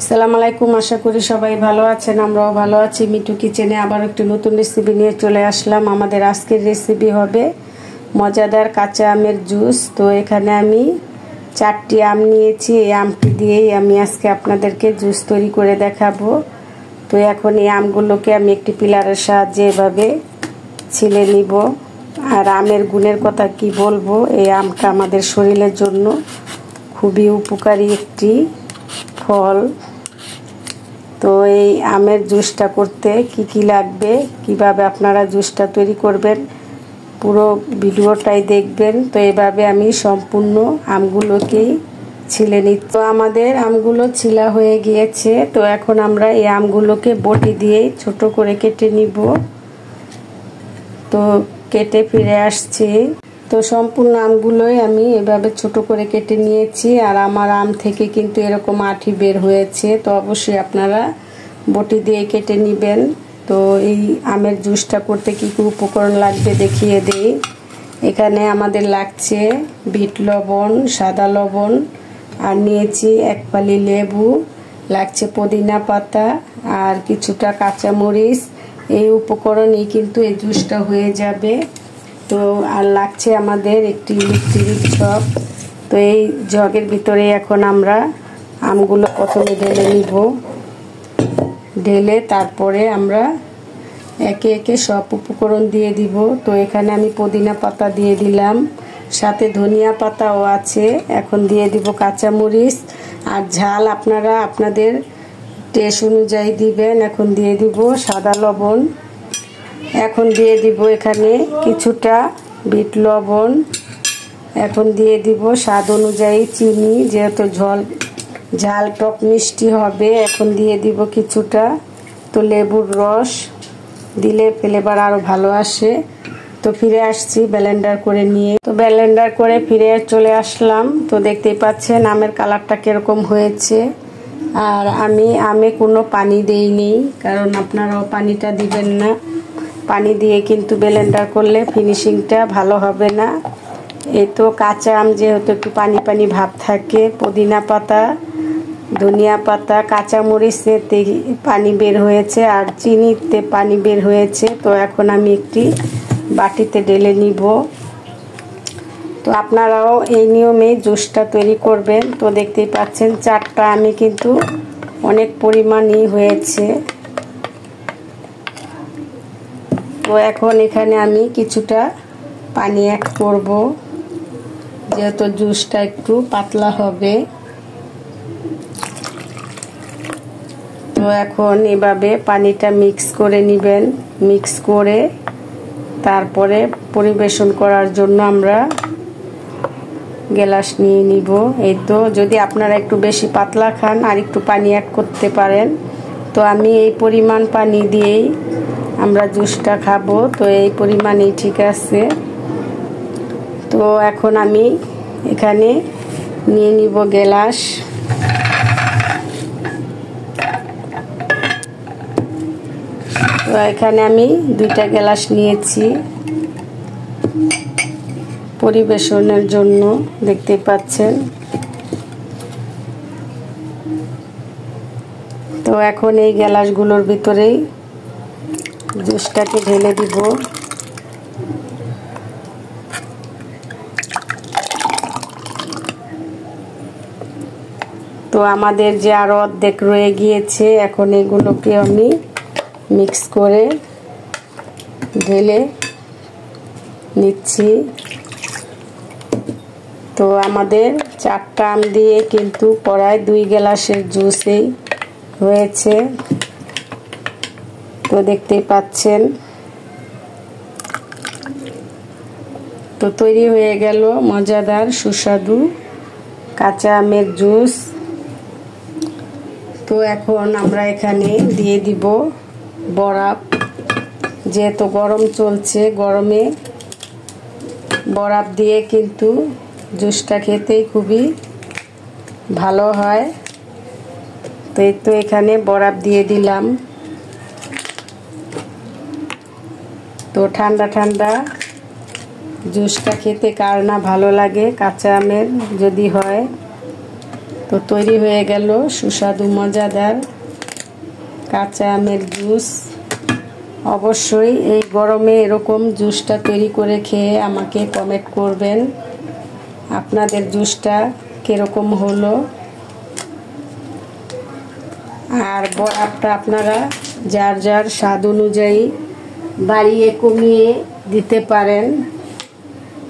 আসসালামু আলাইকুম। আশা করি সবাই ভালো আছেন, আমরাও ভালো আছি। মিঠু কিচেনে আবার একটি নতুন রেসিপি নিয়ে চলে আসলাম। আমাদের আজকের রেসিপি হবে মজাদার কাঁচা আমের জুস। তো এখানে আমি 4টি আম নিয়েছি। এই আমটি দিয়েই আমি আজকে আপনাদেরকে জুস তৈরি করে দেখাবো। তো এখন এই আমগুলোকে আমি একটি পিলারের সাহায্যে এভাবে ছিলে নিব। আর আমের গুণের কথা কি বলবো, এই আমটা আমাদের শরীরের জন্য খুবই উপকারী একটি ফল। তো এই আমের জুসটা করতে কি লাগবে, কিভাবে আপনারা জুসটা তৈরি করবেন, পুরো ভিডিওটাই দেখবেন। তো এভাবে আমি সম্পূর্ণ আমগুলোকেই ছিলে নিচ্ছি। তো আমাদের আমগুলো ছিলা হয়ে গিয়েছে। তো এখন আমরা এই আমগুলোকে বটি দিয়ে ছোট করে কেটে নিব। তো কেটে ফিরে আসছি। তো সম্পূর্ণ আমগুলোই আমি এভাবে ছোট করে কেটে নিয়েছি। আর আমার আম থেকে কিন্তু এরকম আঠি বের হয়েছে। তো অবশ্যই আপনারা বটি দিয়ে কেটে নেবেন। তো এই আমের জুসটা করতে কি কি উপকরণ লাগবে দেখিয়ে দেই। এখানে আমাদের লাগছে বিট লবণ, সাদা লবণ, আর নিয়েছি 1 ফালি লেবু, লাগছে পুদিনা পাতা আর কিছুটা কাঁচামরিচ। এই উপকরণই কিন্তু এই জুসটা হয়ে যাবে। তো আর লাগছে আমাদের একটি ইলেকট্রিক জগ। তো এই জগের ভিতরে এখন আমরা আমগুলো প্রথমে ঢেলে নিব। ঢেলে তারপরে আমরা একে একে সব উপকরণ দিয়ে দিব। তো এখানে আমি পুদিনা পাতা দিয়ে দিলাম, সাথে ধনিয়া পাতাও আছে। এখন দিয়ে দিব কাঁচামরিচ, আর ঝাল আপনারা আপনাদের টেস্ট অনুযায়ী দিবেন। এখন দিয়ে দিব সাদা লবণ, এখন দিয়ে দিব এখানে কিছুটা বিট লবণ, এখন দিয়ে দিব স্বাদ অনুযায়ী চিনি, যেহেতু ঝাল টক মিষ্টি হবে। এখন দিয়ে দিব কিছুটা তো লেবুর রস, দিলে ফ্লেভার আরও ভালো আসে। তো ফিরে আসছি ব্লেন্ডার করে নিয়ে। তো ব্লেন্ডার করে ফিরে চলে আসলাম। তো দেখতেই পাচ্ছেন আমের কালারটা কিরকম হয়েছে। আর আমি আমে কোনো পানি দেইনি, কারণ আপনারাও পানিটা দিবেন না। পানি দিয়ে কিন্তু ব্লেন্ডার করলে ফিনিশিংটা ভালো হবে না। এই তো কাঁচা আম যেহেতু একটু পানি পানি ভাব থাকে, পুদিনা পাতা, ধনিয়া পাতা, কাঁচামরিচেতে পানি বের হয়েছে আর চিনিতে পানি বের হয়েছে। তো এখন আমি একটি বাটিতে ঢেলে নিব। তো আপনারাও এই নিয়মে জুসটা তৈরি করবেন। তো দেখতেই পাচ্ছেন 4টা আমি কিন্তু অনেক পরিমাণই হয়েছে। তো এখন এখানে আমি কিছুটা পানি অ্যাড করব, যেহেতু জুসটা একটু পাতলা হবে। তো এখন এভাবে পানিটা মিক্স করে নেবেন। মিক্স করে তারপরে পরিবেশন করার জন্য আমরা গ্লাস নিয়ে নিব। এই তো যদি আপনারা একটু বেশি পাতলা খান আর একটু পানি অ্যাড করতে পারেন। তো আমি এই পরিমাণ পানি দিয়েই আমরা জুসটা খাবো। তো এই পরিমাণেই ঠিক আছে। তো এখন আমি এখানে নিয়ে নিব গ্লাস। তো এখানে আমি 2টা গ্লাস নিয়েছি পরিবেশনের জন্য, দেখতে পাচ্ছেন। তো এখন এই গ্লাসগুলোর ভিতরেই জুসটাকে ঢেলে দিব। তো আমাদের যে আরো অর্ধেক রয়ে গিয়েছে, এখন এগুলোকে আমি মিক্স করে ঢেলে নিচ্ছি। তো আমাদের 4টা আম দিয়ে কিন্তু প্রায় 2 গ্লাসের জুসই হয়েছে। তো দেখতেই পাচ্ছেন। তো তৈরি হয়ে গেল মজাদার সুস্বাদু কাঁচা আমের জুস। তো এখন আমরা এখানে দিয়ে দিব বরফ। যেহেতু গরম চলছে, গরমে বরফ দিয়ে কিন্তু জুসটা খেতেই খুবই ভালো হয়। তো এই তো এখানে বরফ দিয়ে দিলাম। তো ঠান্ডা ঠান্ডা জুসটা খেতে কার না ভালো লাগে, কাঁচা আমের যদি হয়। তো তো তৈরি হয়ে গেল সুস্বাদু মজাদার কাঁচা আমের জুস। অবশ্যই এই গরমে এরকম জুসটা তৈরি করে খেয়ে আমাকে কমেন্ট করবেন আপনাদের জুসটা কীরকম হলো। আর বরফটা আপনারা যার যার স্বাদ অনুযায়ী বাড়িয়ে কমিয়ে দিতে পারেন।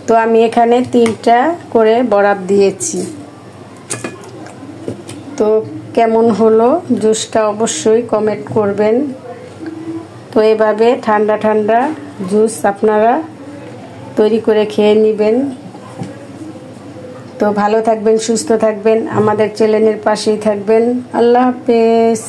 তো আমি এখানে 3টা করে বরফ দিয়েছি। তো কেমন হলো জুসটা অবশ্যই কমেন্ট করবেন। তো এভাবে ঠান্ডা ঠান্ডা জুস আপনারা তৈরি করে খেয়ে নেবেন। তো ভালো থাকবেন, সুস্থ থাকবেন, আমাদের চ্যানেলের পাশেই থাকবেন। আল্লাহ হাফেজ।